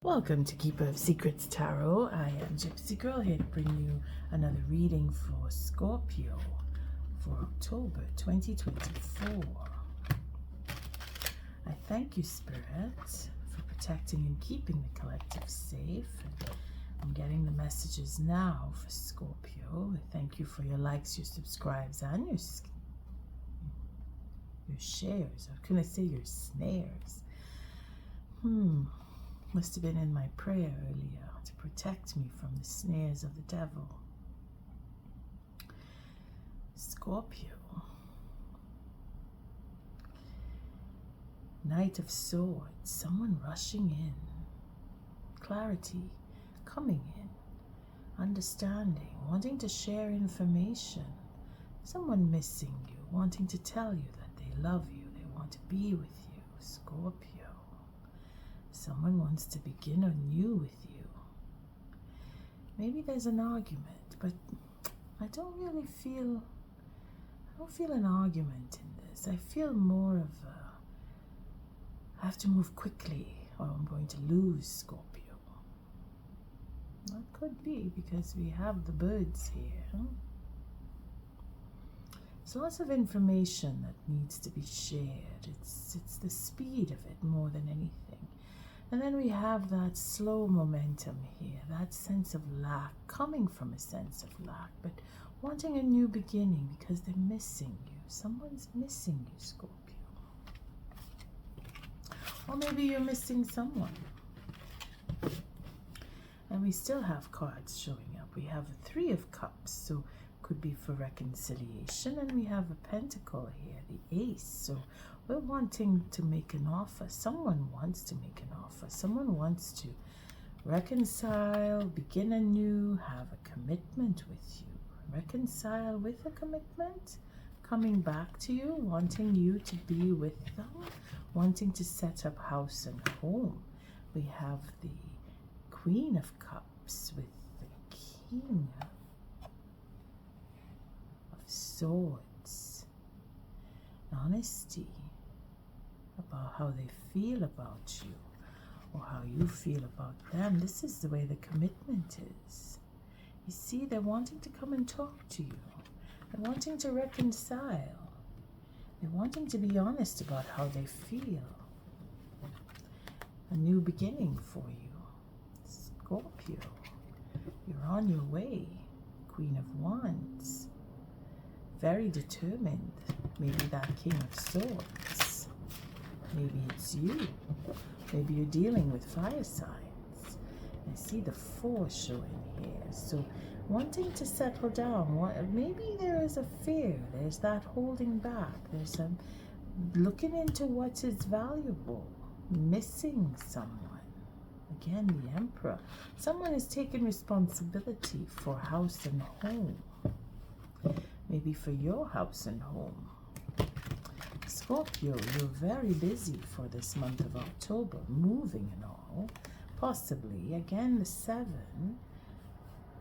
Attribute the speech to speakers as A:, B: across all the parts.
A: Welcome to Keeper of Secrets Tarot. I am Gypsy Girl here to bring you another reading for Scorpio for October 2024. I thank you, Spirit, for protecting and keeping the collective safe. I'm getting the messages now for Scorpio. I thank you for your likes, your subscribes, and your shares. Or can I say your snares? Must have been in my prayer earlier to protect me from the snares of the devil. Scorpio. Knight of Swords. Someone rushing in. Clarity coming in. Understanding. Wanting to share information. Someone missing you. Wanting to tell you that they love you. They want to be with you. Scorpio. Someone wants to begin anew with you. Maybe there's an argument, but I don't feel an argument in this. I feel more of I have to move quickly or I'm going to lose, Scorpio. That could be because we have the birds here. There's lots of information that needs to be shared. It's the speed of it more than anything. And then we have that slow momentum here, that sense of lack, coming from a sense of lack, but wanting a new beginning because they're missing you. Someone's missing you, Scorpio. Or maybe you're missing someone. And we still have cards showing up. We have a Three of Cups, so could be for reconciliation. And we have a Pentacle here, the Ace. So we're wanting to make an offer. Someone wants to make an offer. Someone wants to reconcile, begin anew, have a commitment with you. Reconcile with a commitment, coming back to you, wanting you to be with them, wanting to set up house and home. We have the Queen of Cups with the King of Swords. Honesty about how they feel about you or how you feel about them. This is the way the commitment is. You see, they're wanting to come and talk to you. They're wanting to reconcile. They're wanting to be honest about how they feel. A new beginning for you. Scorpio, you're on your way. Queen of Wands. Very determined. Maybe that King of Swords. Maybe it's you. Maybe you're dealing with fire signs. I see the Four showing here. So wanting to settle down. Maybe there is a fear. There's that holding back. There's some looking into what is valuable. Missing someone. Again, the Emperor. Someone is taking responsibility for house and home. Maybe for your house and home. Scorpio, you're very busy for this month of October, moving and all. Possibly, again, the 7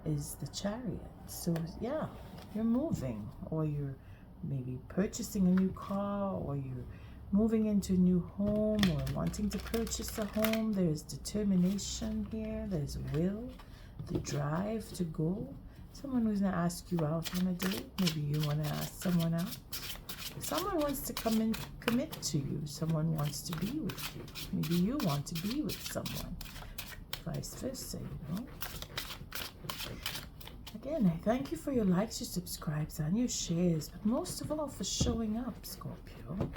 A: is the Chariot. So, yeah, you're moving, or you're maybe purchasing a new car, or you're moving into a new home, or wanting to purchase a home. There's determination here. There's will, the drive to go. Someone who's going to ask you out on a date. Maybe you want to ask someone out. Someone wants to come and commit to you. Someone wants to be with you. Maybe you want to be with someone. Vice versa, you know. Again, I thank you for your likes, your subscribes, and your shares. But most of all, for showing up, Scorpio.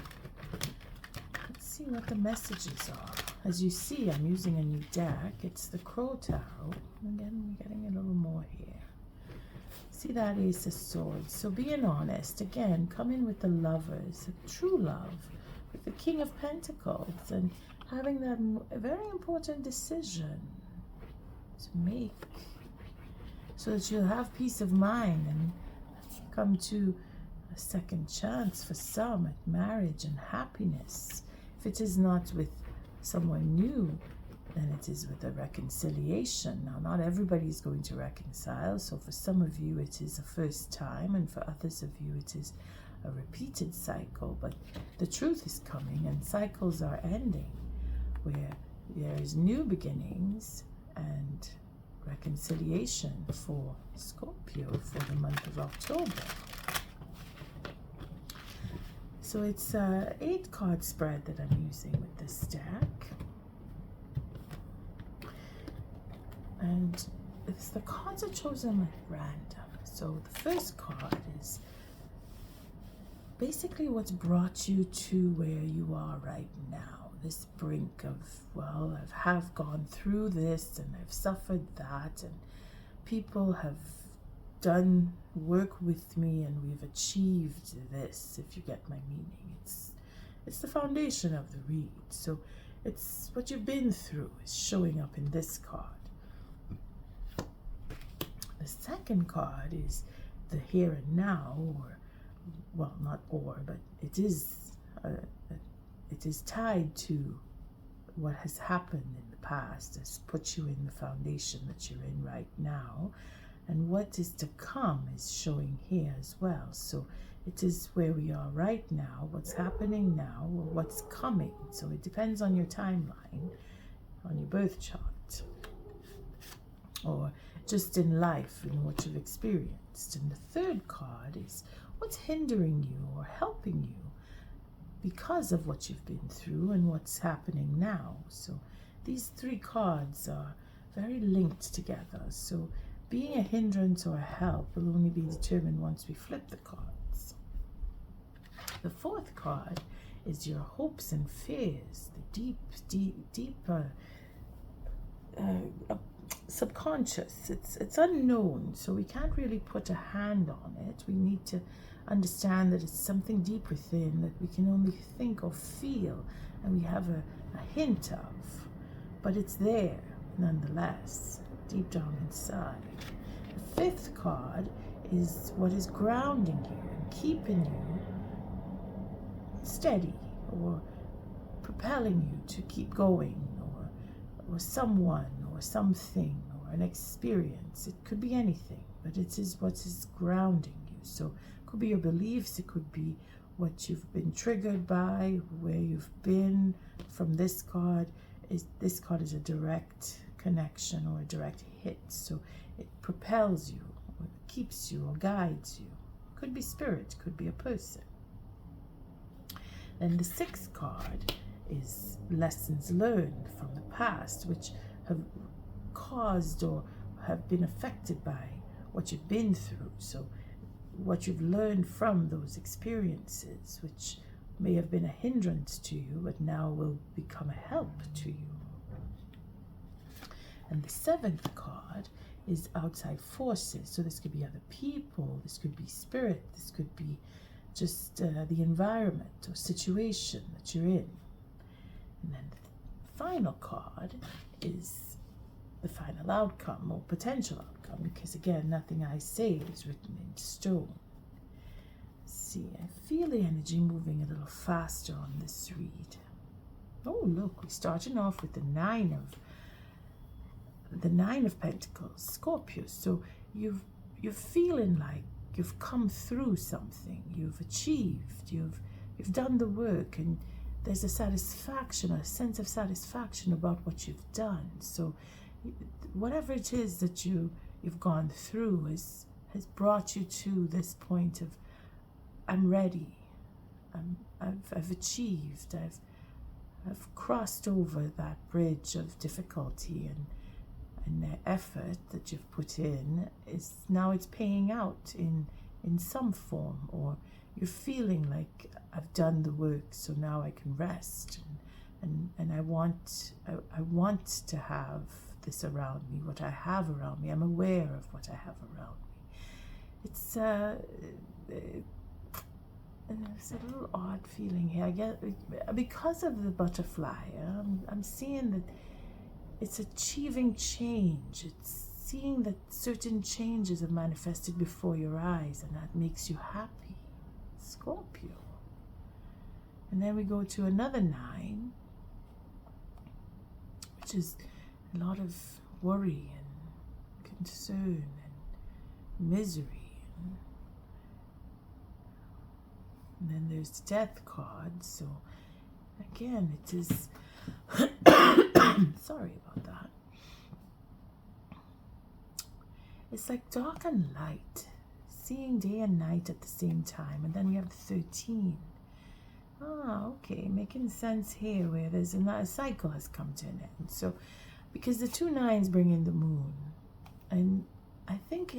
A: Let's see what the messages are. As you see, I'm using a new deck. It's the Crow Tarot. Again, we're getting a little more here. See that Ace of Swords. So being honest, again, come in with the Lovers, a true love, with the King of Pentacles, and having that very important decision to make so that you'll have peace of mind and come to a second chance for some at marriage and happiness. If it is not with someone new, then it is with a reconciliation. Now, not everybody is going to reconcile, so for some of you it is a first time, and for others of you it is a repeated cycle. But the truth is coming, and cycles are ending, where there is new beginnings and reconciliation for Scorpio for the month of October. So it's a 8-card spread that I'm using with this deck. And the cards are chosen at random. So the first card is basically what's brought you to where you are right now. This brink of, well, have gone through this and I've suffered that, and people have done work with me and we've achieved this, if you get my meaning. It's the foundation of the read. So it's what you've been through is showing up in this card. The second card is the here and now, or, well, not or, but it is tied to what has happened in the past, has put you in the foundation that you're in right now, and what is to come is showing here as well. So it is where we are right now, what's happening now, or what's coming. So it depends on your timeline, on your birth chart, or just in life and what you've experienced. And the third card is what's hindering you or helping you because of what you've been through and what's happening now. So these 3 cards are very linked together. So being a hindrance or a help will only be determined once we flip the cards. The 4th card is your hopes and fears, the deeper subconscious. It's unknown, so we can't really put a hand on it. We need to understand that it's something deep within that we can only think or feel, and we have a hint of, but it's there nonetheless, deep down inside. The 5th card is what is grounding you and keeping you steady, or propelling you to keep going, or someone, or something, or an experience. It could be anything, but it is what is grounding you. So it could be your beliefs, it could be what you've been triggered by, where you've been. From this card is a direct connection or a direct hit. So it propels you, or keeps you, or guides you. Could be spirit, could be a person. Then the 6th card is lessons learned from the past, which have caused or have been affected by what you've been through. So what you've learned from those experiences, which may have been a hindrance to you, but now will become a help to you. And the 7th card is outside forces. So this could be other people, this could be spirit, this could be just the environment or situation that you're in. And then the final card is the final outcome or potential outcome, because again, nothing I say is written in stone. See, I feel the energy moving a little faster on this read. Oh, look, we're starting off with the Nine of Pentacles, Scorpio. So you're feeling like you've come through something, you've achieved, you've done the work, and there's a satisfaction, a sense of satisfaction about what you've done. So whatever it is that you've gone through has brought you to this point of, I'm ready, I've achieved, I've crossed over that bridge of difficulty, and the effort that you've put in is now it's paying out in some form, or you're feeling like I've done the work, so now I can rest, and I want to have this around me, what I have around me. I'm aware of what I have around me. It's a little odd feeling here. I get because of the butterfly. I'm seeing that it's achieving change. It's seeing that certain changes have manifested before your eyes, and that makes you happy, Scorpio. And then we go to another 9, which is a lot of worry and concern and misery. And then there's the Death card. So again, it is Sorry about that. It's like dark and light, seeing day and night at the same time. And then we have the 13. Ah, okay, making sense here where there's a cycle has come to an end. So, because the 2 9s bring in the moon, and I think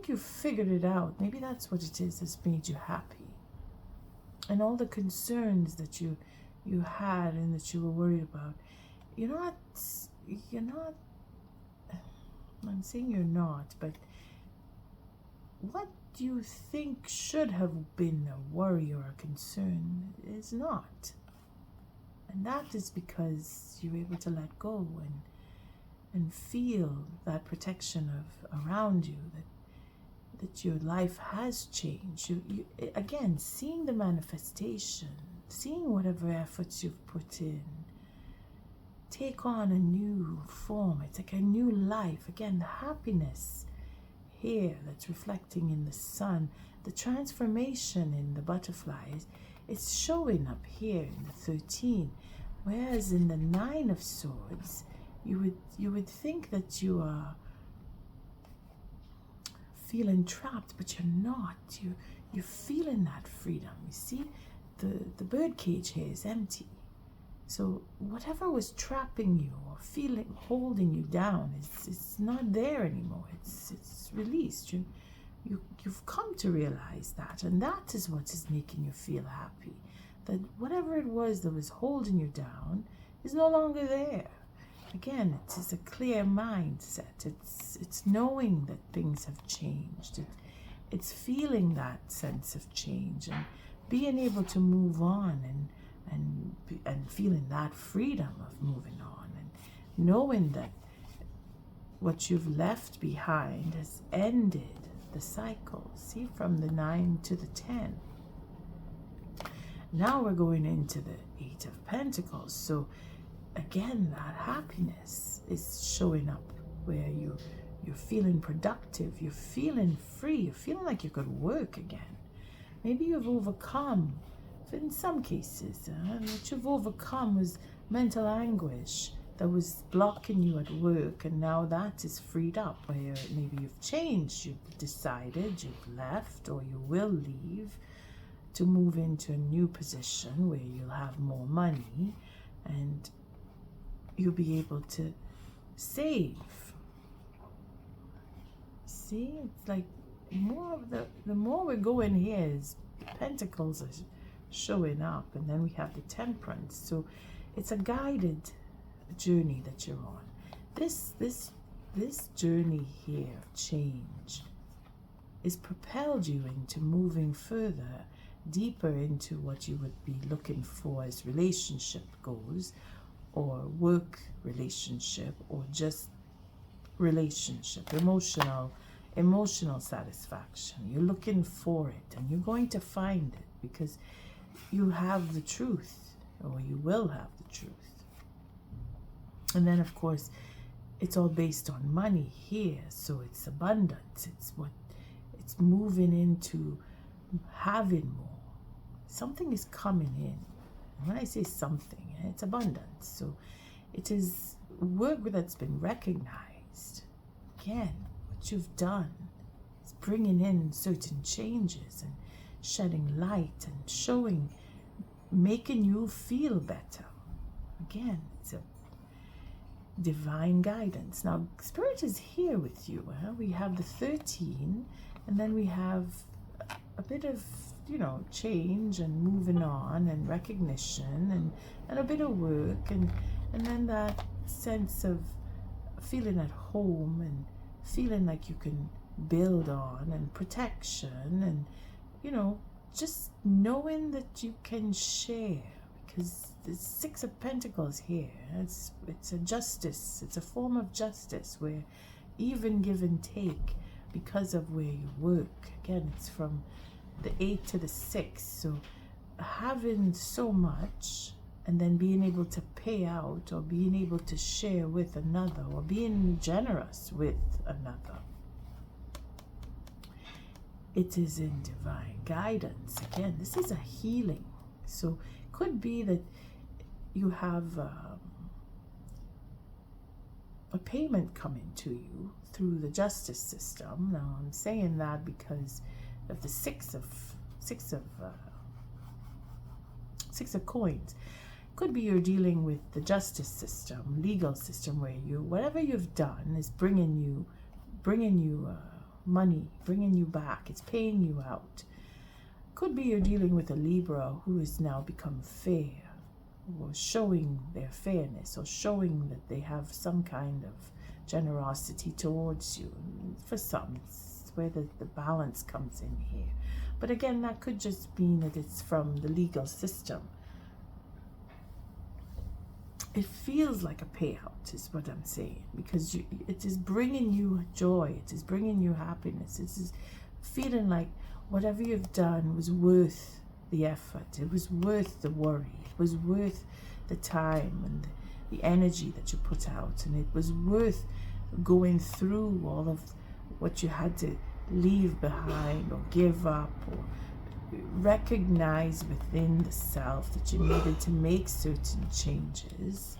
A: you figured it out. Maybe that's what it is that's made you happy, and all the concerns that you had and that you were worried about. You're not. I'm saying you're not, but what you think should have been a worry or a concern is not. And that is because you're able to let go and feel that protection of around you, that your life has changed. You again, seeing the manifestation, seeing whatever efforts you've put in take on a new form. It's like a new life. Again, the happiness here that's reflecting in the sun, the transformation in the butterflies, it's showing up here in the 13. Whereas in the 9 of Swords, you would think that you are feeling trapped, but you're not. You're feeling that freedom. You see, the bird cage here is empty. So whatever was trapping you or holding you down, it's not there anymore. It's released. You've come to realize that, and that is what is making you feel happy. That whatever it was that was holding you down is no longer there. Again, it is a clear mindset. It's knowing that things have changed. It's feeling that sense of change and being able to move on and feeling that freedom of moving on and knowing that what you've left behind has ended the cycle. See, from the 9 to the 10. Now we're going into the 8 of Pentacles. So again, that happiness is showing up where you're feeling productive, you're feeling free, you're feeling like you could work again. Maybe you've overcome, in some cases, what you've overcome was mental anguish that was blocking you at work, and now that is freed up, where maybe you've changed, you've decided, you've left, or you will leave to move into a new position where you'll have more money and you'll be able to save. See, it's like more of the more we're going here is Pentacles are showing up, and then we have the Temperance. So it's a guided journey that you're on. This journey here of change is propelled you into moving further, deeper into what you would be looking for as relationship goes, or work relationship, or just relationship, emotional satisfaction. You're looking for it, and you're going to find it because you have the truth, or you will have the truth. And then, of course, it's all based on money here, so it's abundance. It's moving into having more. Something is coming in. And when I say something, it's abundance. So it is work that's been recognized. Again, what you've done is bringing in certain changes and shedding light and showing, making you feel better. Again, it's a divine guidance. Now, Spirit is here with you. We have the 13, and then we have a bit of, change and moving on and recognition and a bit of work and then that sense of feeling at home and feeling like you can build on, and protection, and just knowing that you can share, because the 6 of Pentacles here, it's a justice, it's a form of justice where even give and take because of where you work. Again, it's from the 8 to the 6, so having so much and then being able to pay out, or being able to share with another, or being generous with another. It is in divine guidance. Again, this is a healing. So it could be that you have a payment coming to you through the justice system. Now I'm saying that because of the six of coins. Could be you're dealing with the justice system, legal system, where you, whatever you've done is bringing you money, bringing you back. It's paying you out. Could be you're dealing with a Libra who has now become fair, or showing their fairness, or showing that they have some kind of generosity towards you. For some, it's where the balance comes in here. But again, that could just mean that it's from the legal system. It feels like a payout is what I'm saying, because it is bringing you joy, it is bringing you happiness, it is feeling like whatever you've done was worth the effort, it was worth the worry, it was worth the time and the energy that you put out, and it was worth going through all of what you had to leave behind or give up, or recognize within the self that you needed to make certain changes,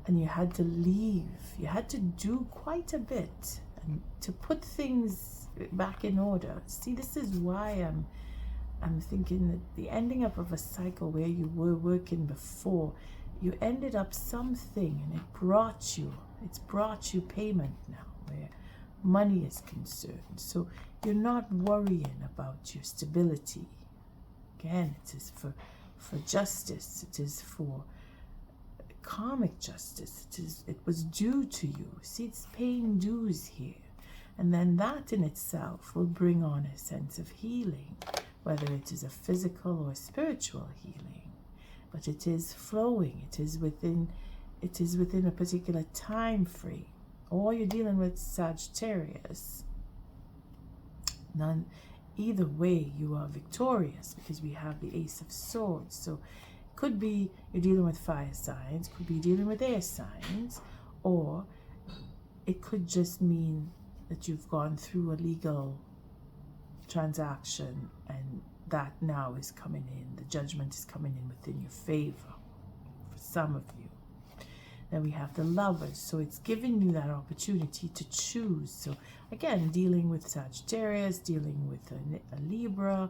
A: and you had to leave. You had to do quite a bit and to put things back in order. See, this is why I'm thinking that the ending up of a cycle where you were working before, you ended up something, and it's brought you payment now, where money is concerned. So you're not worrying about your stability. Again, it is for justice. It is for karmic justice. It was due to you. See, it's paying dues here. And then that in itself will bring on a sense of healing, whether it is a physical or spiritual healing. But it is flowing. It is within a particular time frame. Or you're dealing with Sagittarius. Either way, you are victorious, because we have the Ace of Swords. So it could be you're dealing with fire signs, could be dealing with air signs, or it could just mean that you've gone through a legal transaction, and that now is coming in. The judgment is coming in within your favor for some of you. Then we have the Lovers, so it's giving you that opportunity to choose. So again, dealing with Sagittarius, dealing with a Libra,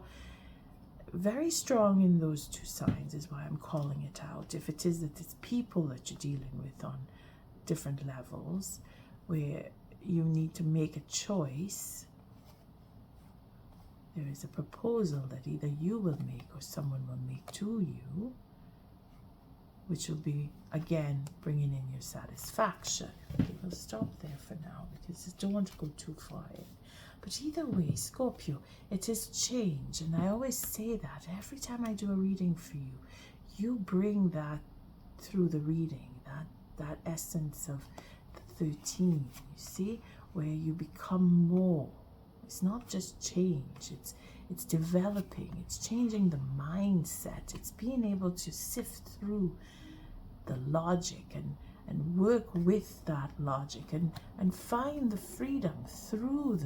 A: very strong in those two signs is why I'm calling it out. If it is that it's people that you're dealing with on different levels, where you need to make a choice, there is a proposal that either you will make or someone will make to you, which will be, again, bringing in your satisfaction. Okay, we'll stop there for now, because I don't want to go too far in. But either way, Scorpio, it is change. And I always say that every time I do a reading for you, you bring that through the reading, that essence of the 13, you see, where you become more. It's not just change, it's developing, it's changing the mindset, it's being able to sift through the logic and work with that logic and find the freedom through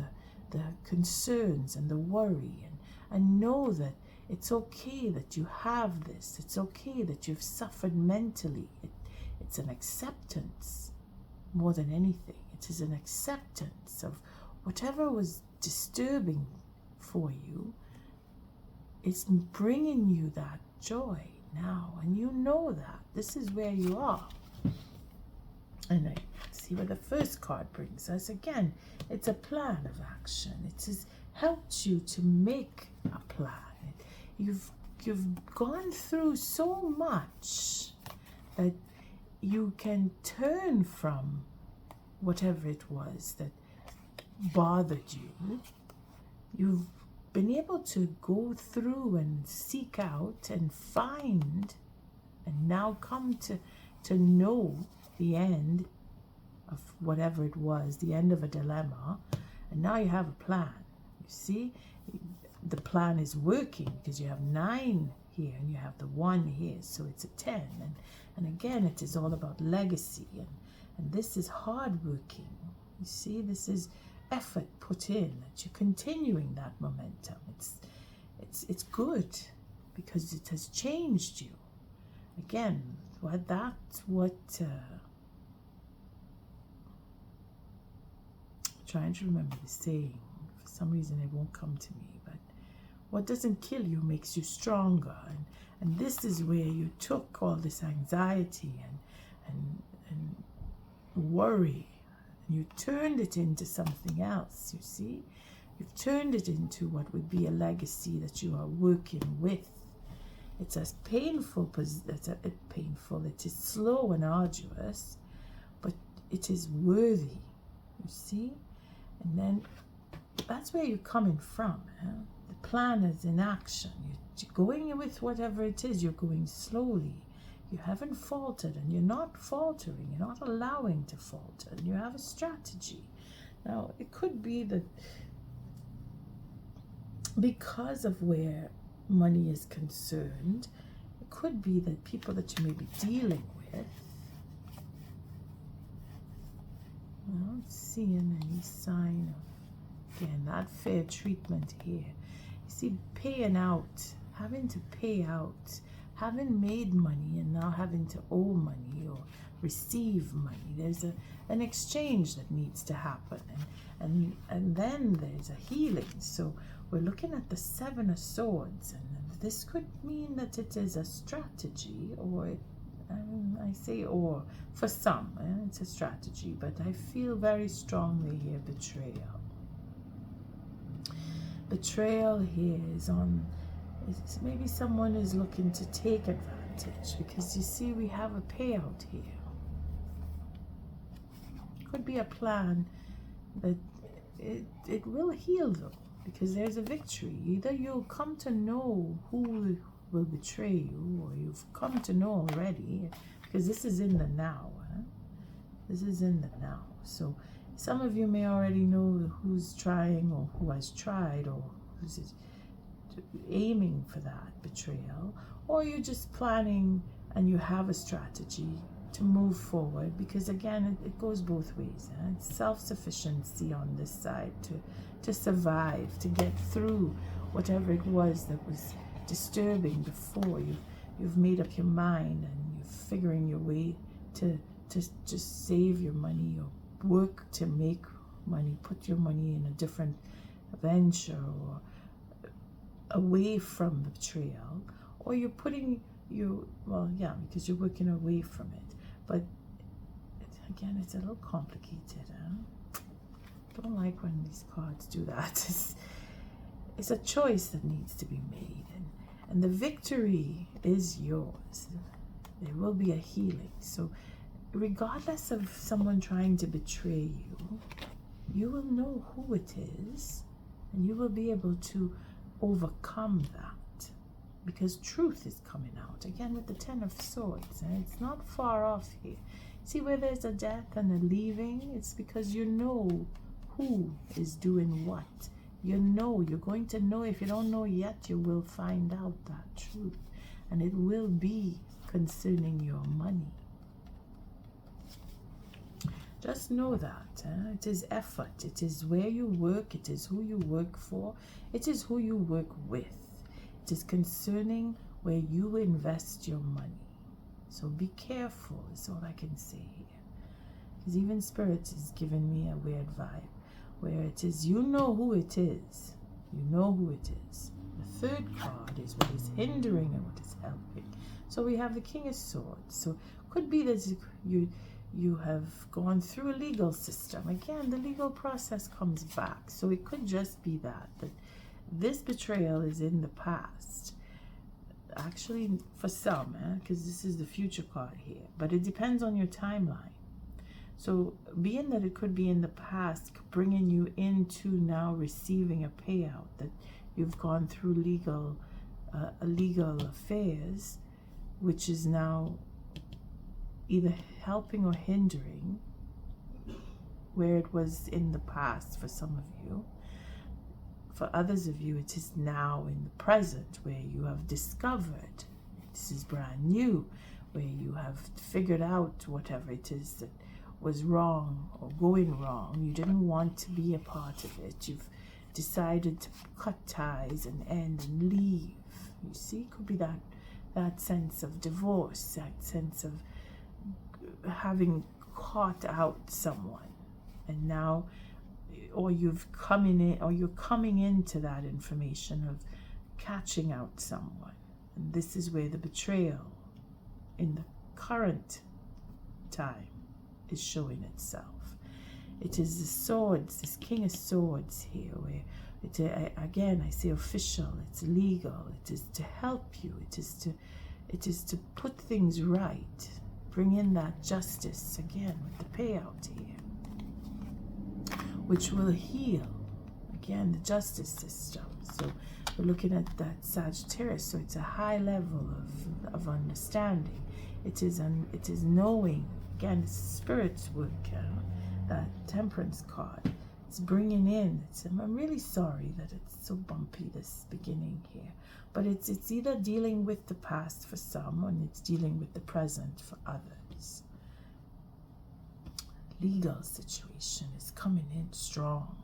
A: the concerns and the worry, and know that it's okay that you have this, it's okay that you've suffered mentally. It's an acceptance more than anything. It is an acceptance of whatever was disturbing for you. It's bringing you that joy now, and you know that this is where you are. And I see what the first card brings us. Again, it's a plan of action. It has helped you to make a plan. You've gone through so much that you can turn from whatever it was that bothered you. You've been able to go through and seek out and find, and now come to know the end of whatever it was, the end of a dilemma, and now you have a plan. You see, the plan is working because you have 9 here and you have the 1 here, so it's a 10. And again, it is all about legacy, and this is hard working. You see, this is effort put in, that you're continuing that momentum. It's good because it has changed you. Again, that's what trying to remember the saying. For some reason it won't come to me, but what doesn't kill you makes you stronger. And this is where you took all this anxiety and worry, and you turned it into something else, you see. You've turned it into what would be a legacy that you are working with. It's as painful, it is slow and arduous, but it is worthy, you see. And then that's where you're coming from. The plan is in action. You're going with whatever it is, you're going slowly. You haven't faltered, and you're not faltering. You're not allowing to falter. And you have a strategy. Now, it could be that because of where money is concerned, it could be that people that you may be dealing with, I'm not seeing any sign of, again, that fair treatment here. You see, paying out, having to pay out, having made money and now having to owe money or receive money. There's an exchange that needs to happen, and then there's a healing. So we're looking at the Seven of Swords, and this could mean that it is a strategy, or I say or for some, it's a strategy, but I feel very strongly here betrayal. Betrayal here is on, maybe someone is looking to take advantage, because you see we have a payout here. Could be a plan that it will heal though, because there's a victory. Either you'll come to know who will betray you, or you've come to know already, because this is in the now. This is in the now. So some of you may already know who's trying, or who has tried, or who's aiming for that betrayal, or you're just planning and you have a strategy to move forward, because again it goes both ways. It's self-sufficiency on this side to survive, to get through whatever it was that was disturbing before. You've made up your mind, and you're figuring your way to just save your money, or work to make money, put your money in a different venture, or away from the betrayal, or you're putting you, well, yeah, because you're working away from it. But again, it's a little complicated. Don't like when these cards do that. It's a choice that needs to be made, and the victory is yours. There will be a healing. So regardless of someone trying to betray you, you will know who it is, and you will be able to overcome that, because truth is coming out again with the Ten of Swords, and it's not far off here. See where there's a death and a leaving? It's because you know who is doing what. You know, you're going to know. If you don't know yet, you will find out that truth, and it will be concerning your money. Just know that it is effort, it is where you work, it is who you work for, it is who you work with. It is concerning where you invest your money. So be careful, is all I can say here. Because even Spirit is giving me a weird vibe, where it is, you know who it is. You know who it is. The third card is what is hindering and what is helping. So we have the King of Swords. So it could be that you have gone through a legal system. Again, the legal process comes back. So it could just be that this betrayal is in the past. Actually, for some, because this is the future card here. But it depends on your timeline. So being that it could be in the past, bringing you into now receiving a payout, that you've gone through legal affairs, which is now either helping or hindering where it was in the past for some of you. For others of you, it is now in the present, where you have discovered, this is brand new, where you have figured out whatever it is that was wrong or going wrong. You didn't want to be a part of it. You've decided to cut ties and end and leave. You see, it could be that sense of divorce, that sense of having caught out someone, and now or you've coming in, or you're coming into that information of catching out someone. And this is where the betrayal in the current time is showing itself. It is the swords, this King of Swords here, where again I say official, it's legal, it is to help you, it is to put things right, bring in that justice again with the payout here, which will heal again the justice system. So we're looking at that Sagittarius, so it's a high level of understanding. It is knowing, again, it's spirit's work, that Temperance card. It's bringing in, I'm really sorry that it's so bumpy this beginning here, but it's either dealing with the past for some, and it's dealing with the present for others. Legal situation is coming in strong.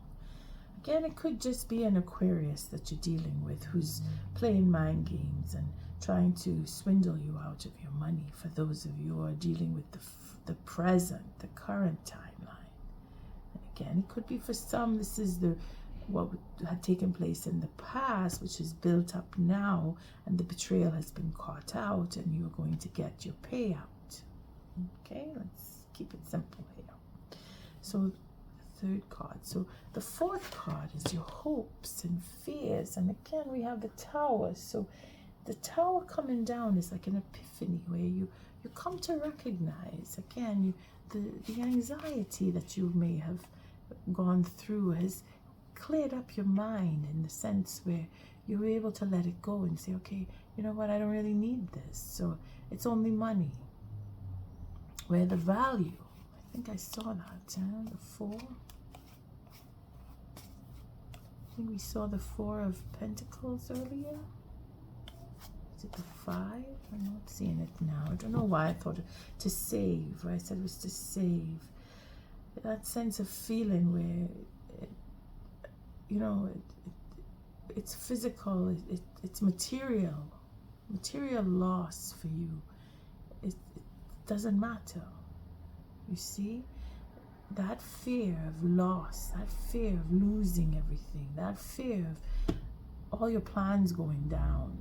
A: Again, it could just be an Aquarius that you're dealing with who's playing mind games and trying to swindle you out of your money, for those of you who are dealing with the present, the current timeline. And again, it could be for some, this is what had taken place in the past, which is built up now, and the betrayal has been caught out, and you're going to get your payout. Okay, let's keep it simple here. So third card. So the fourth card is your hopes and fears, and again we have the Tower. So the Tower coming down is like an epiphany where you come to recognize again the anxiety that you may have gone through has cleared up your mind, in the sense where you're able to let it go and say, okay, you know what, I don't really need this, so it's only money. Where the value, I think I saw that, the 4. I think we saw the 4 of Pentacles earlier. Is it the 5? I'm not seeing it now. I don't know why I thought to save. What I said was to save. That sense of feeling where, it's physical, it's material loss for you. It doesn't matter. You see? That fear of loss, that fear of losing everything, that fear of all your plans going down,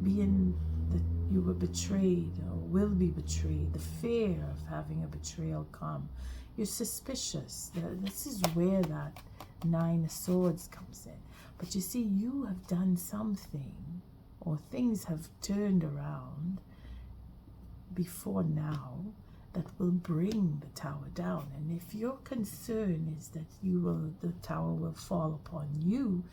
A: being that you were betrayed or will be betrayed, the fear of having a betrayal come. You're suspicious. This is where that 9 of Swords comes in. But you see, you have done something, or things have turned around before now, that will bring the Tower down. And if your concern is that the Tower will fall upon you,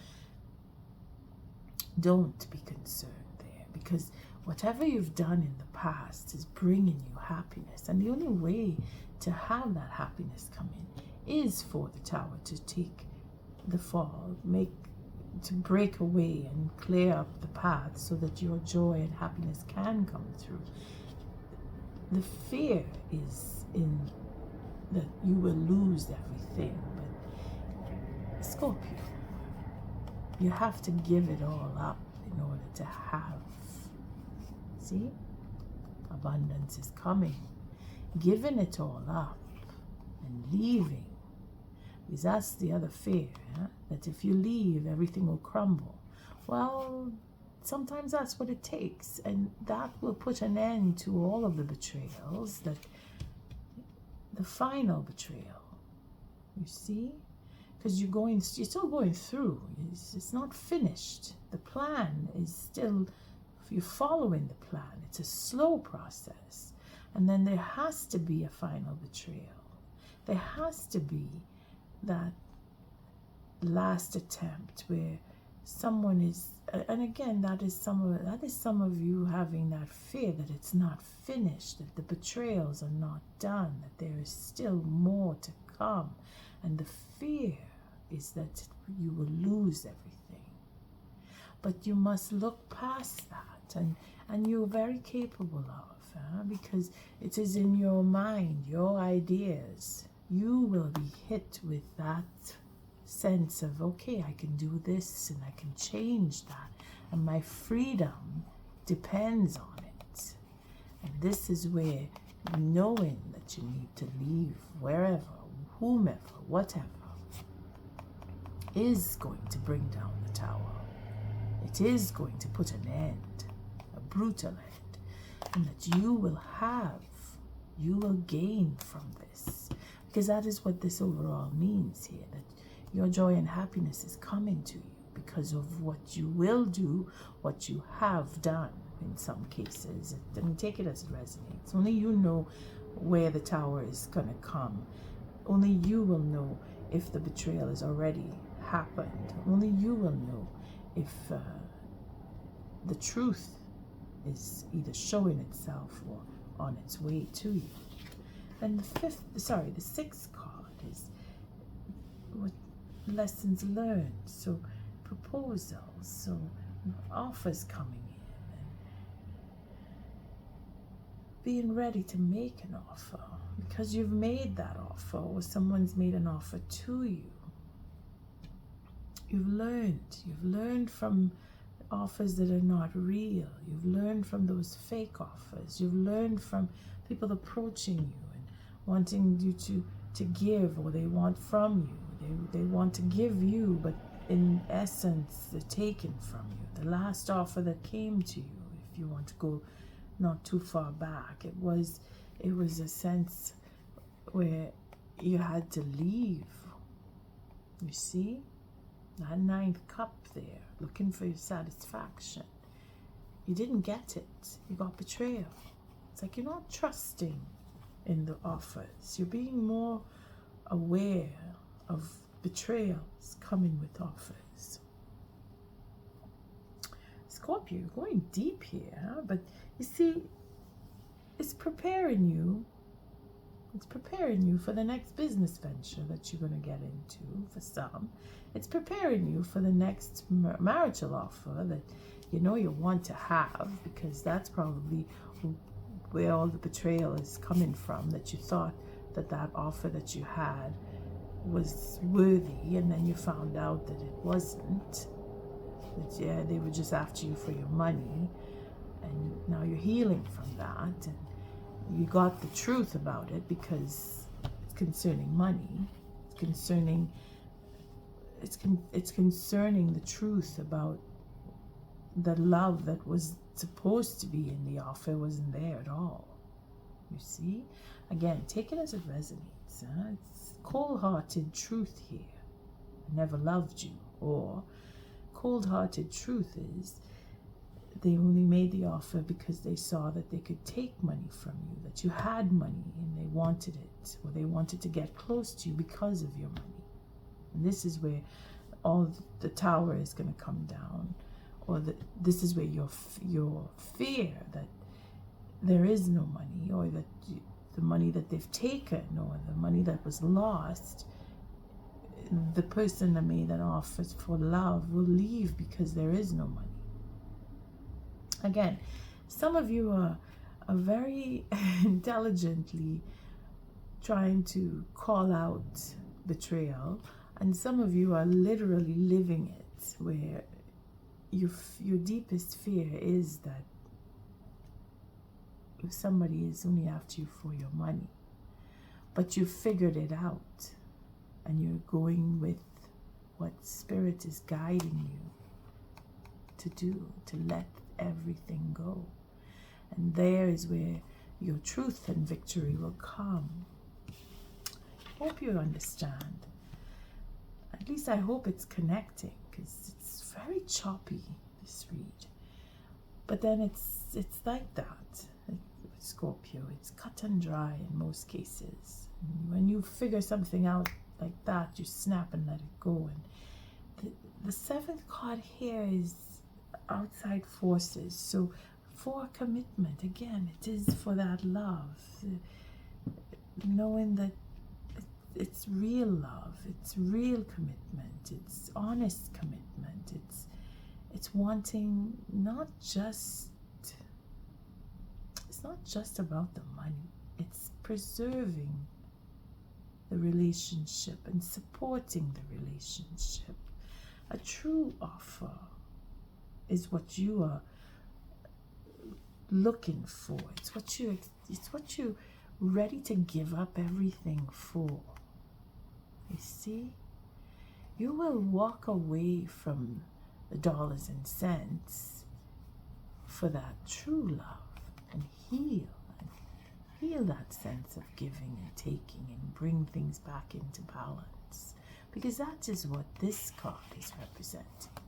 A: don't be concerned there, because whatever you've done in the past is bringing you happiness, and the only way to have that happiness come in is for the Tower to take the fall, to break away and clear up the path so that your joy and happiness can come through. The fear is in that you will lose everything, but Scorpio, you have to give it all up in order to have. See? Abundance is coming. Giving it all up and leaving. Because that's the other fear, that if you leave, everything will crumble. Well, sometimes that's what it takes, and that will put an end to all of the betrayals, that the final betrayal, you see, because you're still going through. It's not finished. The plan is still, if you're following the plan, it's a slow process, and then there has to be a final betrayal. There has to be that last attempt where someone is, and again, that is some of you having that fear that it's not finished, that the betrayals are not done, that there is still more to come, and the fear is that you will lose everything. But you must look past that, and you're very capable of, because it is in your mind, your ideas. You will be hit with that sense of, okay, I can do this and I can change that, and my freedom depends on it. And this is where knowing that you need to leave wherever, whomever, whatever, is going to bring down the tower. It is going to put an end, a brutal end, and that you will gain from this. Because that is what this overall means here, that your joy and happiness is coming to you because of what you will do, what you have done in some cases. And take it as it resonates. Only you know where the tower is going to come. Only you will know if the betrayal has already happened. Only you will know if the truth is either showing itself or on its way to you. And the sixth card is what lessons learned. So proposals, so offers coming in, and being ready to make an offer because you've made that offer or someone's made an offer to you. You've learned from offers that are not real. You've learned from those fake offers. You've learned from people approaching you and wanting you to give, or they want from you. They want to give you, but in essence, they're taken from you. The last offer that came to you, if you want to go not too far back, it was a sense where you had to leave. You see? That ninth cup there, looking for your satisfaction. You didn't get it. You got betrayal. It's like you're not trusting in the offers. You're being more aware of betrayals coming with offers. Scorpio, you're going deep here, but you see, it's preparing you. It's preparing you for the next business venture that you're going to get into for some. It's preparing you for the next marital offer that you know you want to have, because that's probably where all the betrayal is coming from, that you thought that offer that you had was worthy, and then you found out that it wasn't. That they were just after you for your money, and now you're healing from that, and you got the truth about it because it's concerning money. It's concerning the truth about the love that was supposed to be in the offer wasn't there at all. You see? Again, take it as it resonates. It's cold-hearted truth here. I never loved you. Or cold-hearted truth is they only made the offer because they saw that they could take money from you, that you had money and they wanted it, or they wanted to get close to you because of your money. And this is where all the tower is going to come down, or this is where your fear that there is no money, or that the money that they've taken, or the money that was lost, the person that made that offer for love will leave because there is no money. Again, some of you are very intelligently trying to call out betrayal, and some of you are literally living it, where your deepest fear is that if somebody is only after you for your money, but you figured it out, and you're going with what Spirit is guiding you to do, to let everything go. And there is where your truth and victory will come. Hope you understand. At least I hope it's connecting, because it's very choppy, this read. But then it's like that. Scorpio, it's cut and dry in most cases. And when you figure something out like that, you snap and let it go. And the seventh card here is outside forces. So for commitment, again, it is for that love, knowing that it's real love, it's real commitment, it's honest commitment, it's wanting it's not just about the money, it's preserving the relationship and supporting the relationship. A true offer is what you are looking for. It's what you're ready to give up everything for. You see? you will walk away from the dollars and cents for that true love and heal that sense of giving and taking and bring things back into balance, because that is what this card is representing.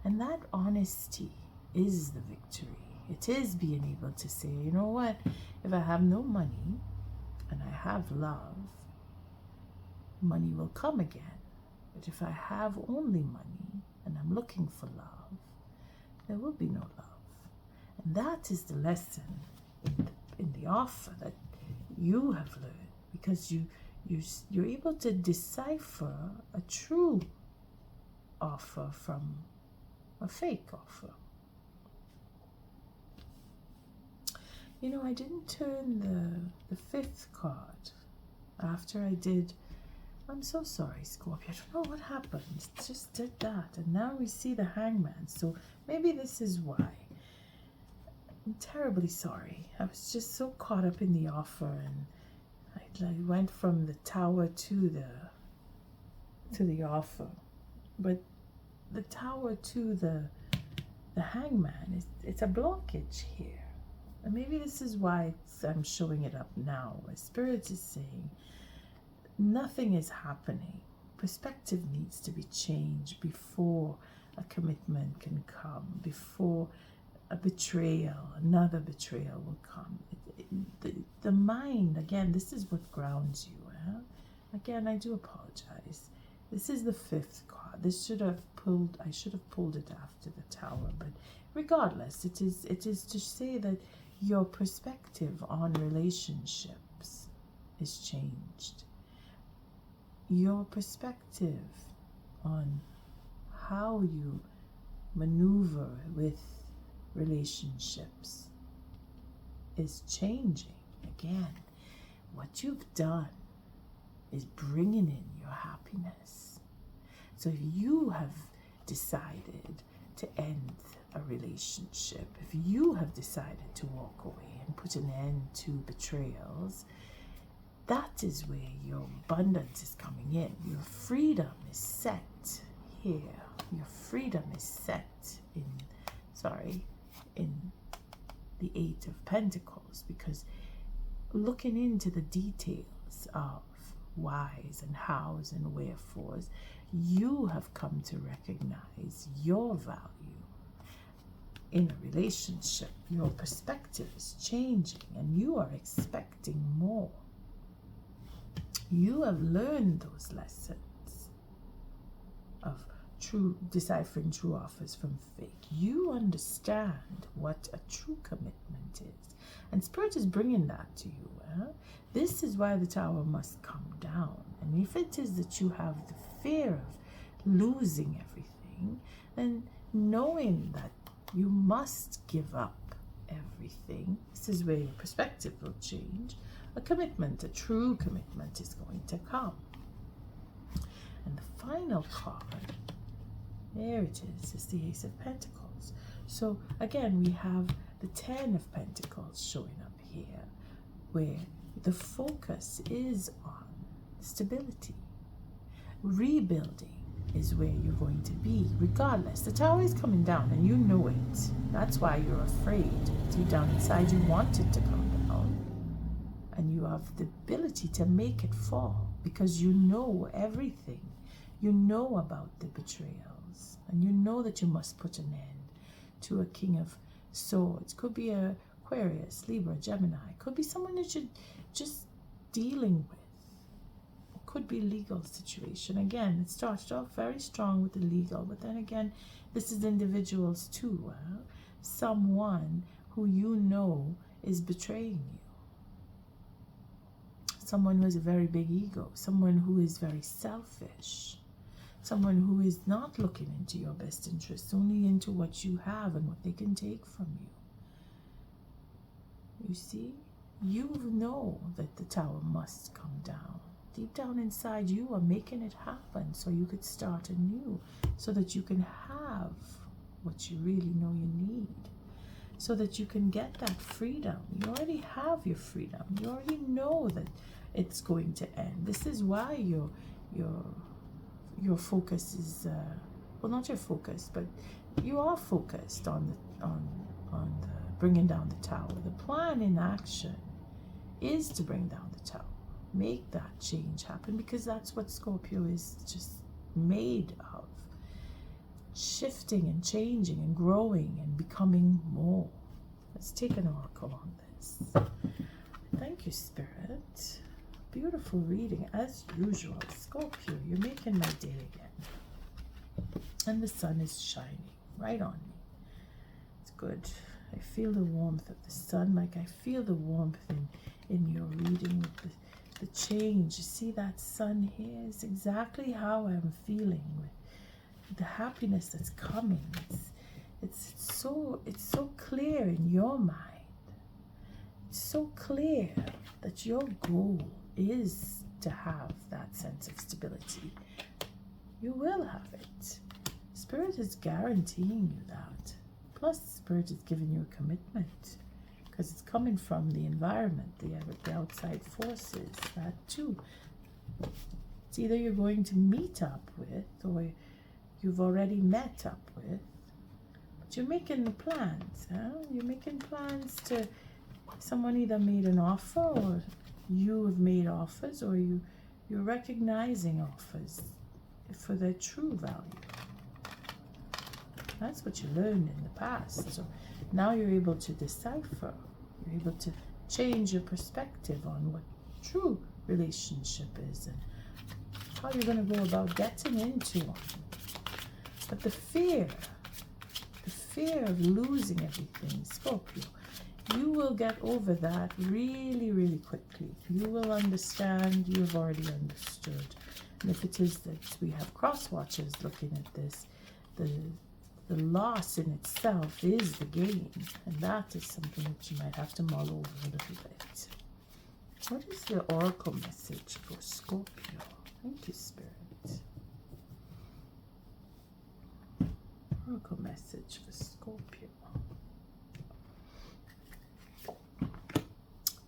A: And that honesty is the victory. It is being able to say, you know what, if I have no money and I have love, money will come again. But if I have only money and I'm looking for love, there will be no love. And that is the lesson in the offer that you have learned, because you're able to decipher a true offer from a fake offer. You know, I didn't turn the fifth card after I did. I'm so sorry, Scorpio. I don't know what happened. It just did that. And now we see the Hangman. So maybe this is why. I'm terribly sorry. I was just so caught up in the offer, and I went from the Tower to the offer. But the Tower to the Hangman, it's a blockage here. And maybe this is why I'm showing it up now. My Spirit is saying nothing is happening. Perspective needs to be changed before a commitment can come, before a betrayal, another betrayal will come. The mind, again, this is what grounds you. Again, I do apologize. This is the fifth card. I should have pulled it after the Tower, but regardless, it is to say that your perspective on relationships is changed. Your perspective on how you maneuver with relationships is changing. Again, what you've done is bringing in your happiness. So if you have decided to end a relationship, if you have decided to walk away and put an end to betrayals, that is where your abundance is coming in. Your freedom is set here. Your freedom is set in the Eight of Pentacles, because looking into the details of whys and hows and wherefores, you have come to recognize your value in a relationship. Your perspective is changing and you are expecting more. You have learned those lessons of deciphering true offers from fake. You understand what a true commitment is, and Spirit is bringing that to you. This is why the Tower must come down. And if it is that you have the fear of losing everything, then knowing that you must give up everything, this is where your perspective will change. A commitment, a true commitment, is going to come. And the final card, there it is the Ace of Pentacles. So again, we have the Ten of Pentacles showing up here, where the focus is on stability. Rebuilding is where you're going to be, regardless. The Tower is coming down and you know it. That's why you're afraid. Deep down inside, you want it to come down. And you have the ability to make it fall, because you know everything. You know about the betrayals, and you know that you must put an end to a King of Swords. Could be a Aquarius, Libra, Gemini. Could be someone that you're just dealing with. It could be legal situation. Again, it started off very strong with the legal, but then again, this is individuals too. Someone who you know is betraying you. Someone who has a very big ego. Someone who is very selfish. Someone who is not looking into your best interests, only into what you have and what they can take from you. You see, you know that the Tower must come down. Deep down inside, you are making it happen so you could start anew, so that you can have what you really know you need, so that you can get that freedom. You already have your freedom. You already know that it's going to end. This is why your your focus is, well, not your focus, but you are focused on the bringing down the tower. The plan in action is to bring down the tower. Make that change happen, because that's what Scorpio is just made of. Shifting and changing and growing and becoming more. Let's take an oracle on this. Thank you, Spirit. Beautiful reading as usual. Scorpio, you're making my day again. And the sun is shining right on me. It's good. I feel the warmth of the sun, like I feel the warmth in your reading with the change. You see that sun here is exactly how I'm feeling with the happiness that's coming. It's so clear in your mind. It's so clear that your goal is to have that sense of stability. You will have it. Spirit is guaranteeing you that. Plus, Spirit is giving you a commitment, because it's coming from the environment, the outside forces, that too. It's either you're going to meet up with, or you've already met up with, but you're making the plans. You're making plans to, someone either made an offer, or you have made offers, or you're recognizing offers for their true value. That's what you learned in the past. So now you're able to decipher. You're able to change your perspective on what true relationship is and how you're going to go about getting into one. But the fear of losing everything, Scorpio, you will get over that really, really quickly. You will understand. You've already understood. And if it is that we have cross watchers looking at this, the loss in itself is the gain, and that is something that you might have to mull over a little bit. What is the oracle message for Scorpio? Thank you, Spirit. Oracle message for Scorpio.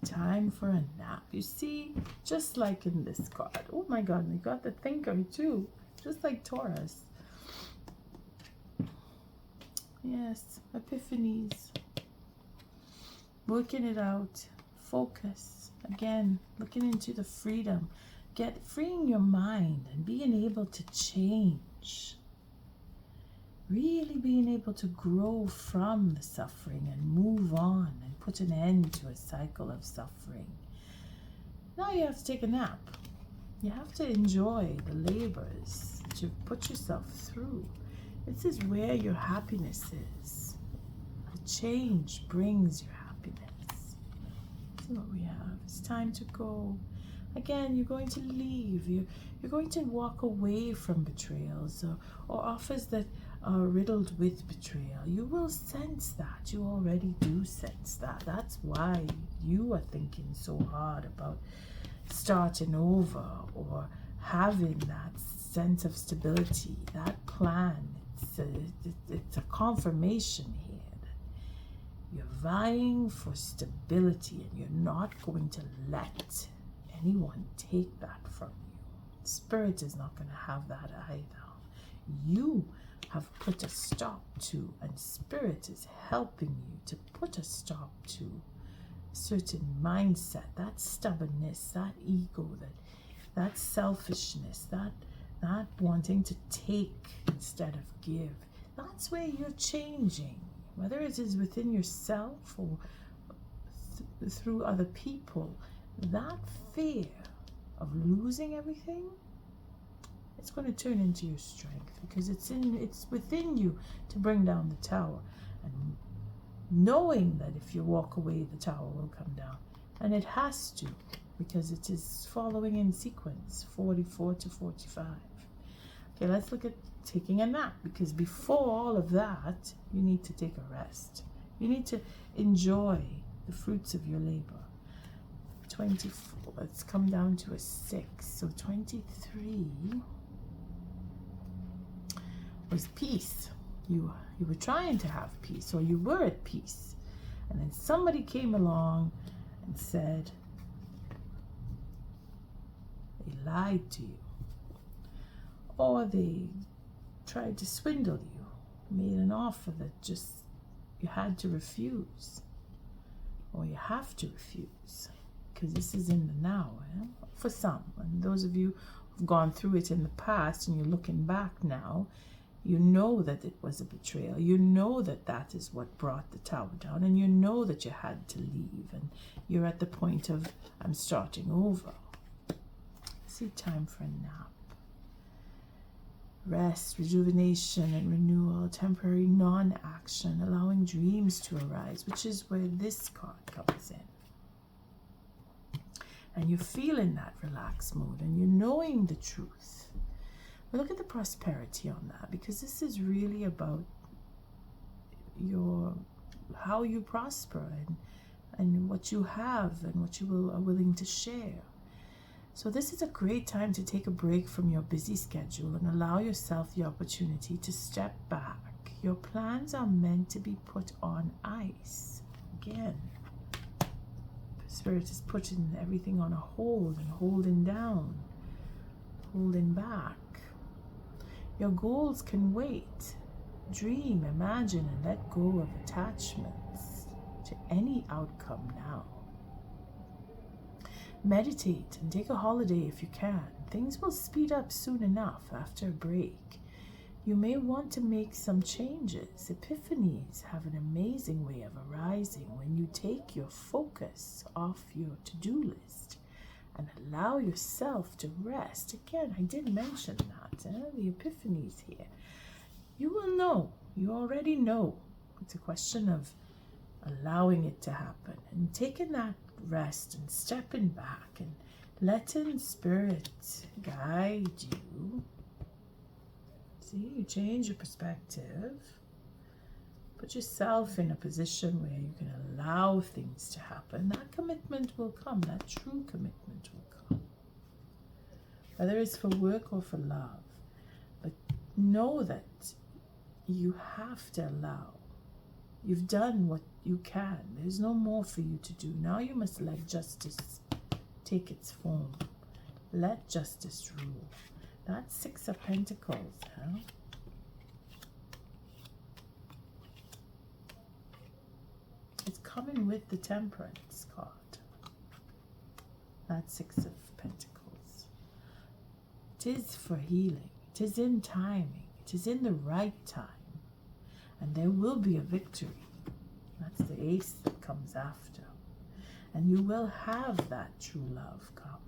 A: Time for a nap. You see, just like in this card. Oh my God, we got the thinker too, just like Taurus. Yes, epiphanies. Working it out. Focus. Again, looking into the freedom. Freeing your mind and being able to change. Really being able to grow from the suffering and move on and put an end to a cycle of suffering. Now you have to take a nap. You have to enjoy the labors that you've put yourself through. This is where your happiness is. The change brings your happiness. See what we have. It's time to go. Again, you're going to leave. You're going to walk away from betrayals or offers that are riddled with betrayal. You will sense that. You already do sense that. That's why you are thinking so hard about starting over or having that sense of stability, that plan. It's a confirmation here that you're vying for stability and you're not going to let anyone take that from you. Spirit is not going to have that either. You have put a stop to, and Spirit is helping you to put a stop to a certain mindset, that stubbornness, that ego, that selfishness, that wanting to take instead of give. That's where you're changing, whether it is within yourself or through other people. That fear of losing everything, it's going to turn into your strength, because it's within you to bring down the tower, and knowing that if you walk away, the tower will come down, and it has to, because it is following in sequence 44 to 45. Okay, let's look at taking a nap, because before all of that, you need to take a rest. You need to enjoy the fruits of your labor. 24, let's come down to a 6. So 23 was peace. You were trying to have peace, or you were at peace. And then somebody came along and said, they lied to you. or they tried to swindle you, made an offer that just you had to refuse, or you have to refuse, because this is in the now, for some. And those of you who've gone through it in the past and you're looking back now, you know that it was a betrayal. You know that that is what brought the tower down, and you know that you had to leave, and you're at the point of, I'm starting over. See, time for a nap. Rest, rejuvenation, and renewal, temporary non-action, allowing dreams to arise, which is where this card comes in. And you're feeling that relaxed mode, and you're knowing the truth. But look at the prosperity on that, because this is really about how you prosper and what you have and what you are willing to share. So this is a great time to take a break from your busy schedule and allow yourself the opportunity to step back. Your plans are meant to be put on ice. Again, Spirit is putting everything on a hold and holding down, holding back. Your goals can wait. Dream, imagine, and let go of attachments to any outcome now. Meditate and take a holiday if you can. Things will speed up soon enough after a break. You may want to make some changes. Epiphanies have an amazing way of arising when you take your focus off your to-do list and allow yourself to rest. Again, I did mention that, the epiphanies here. You will know. You already know. It's a question of allowing it to happen and taking that rest and stepping back and letting Spirit guide you. See, you change your perspective. Put yourself in a position where you can allow things to happen. That commitment will come. That true commitment will come. Whether it's for work or for love. But know that you have to allow. You've done what you can. There's no more for you to do. Now you must let justice take its form. Let justice rule. That's 6 of Pentacles, huh? It's coming with the Temperance card. That's 6 of Pentacles. It is for healing. It is in timing. It is in the right time. And there will be a victory. That's the Ace that comes after. And you will have that true love come.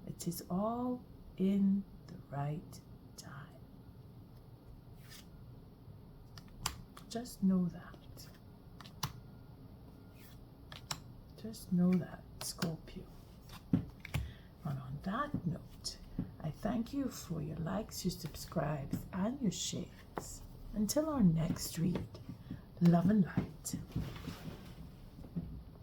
A: It is all in the right time. Just know that. Just know that, Scorpio. And on that note, I thank you for your likes, your subscribes, and your shares. Until our next read, love and light.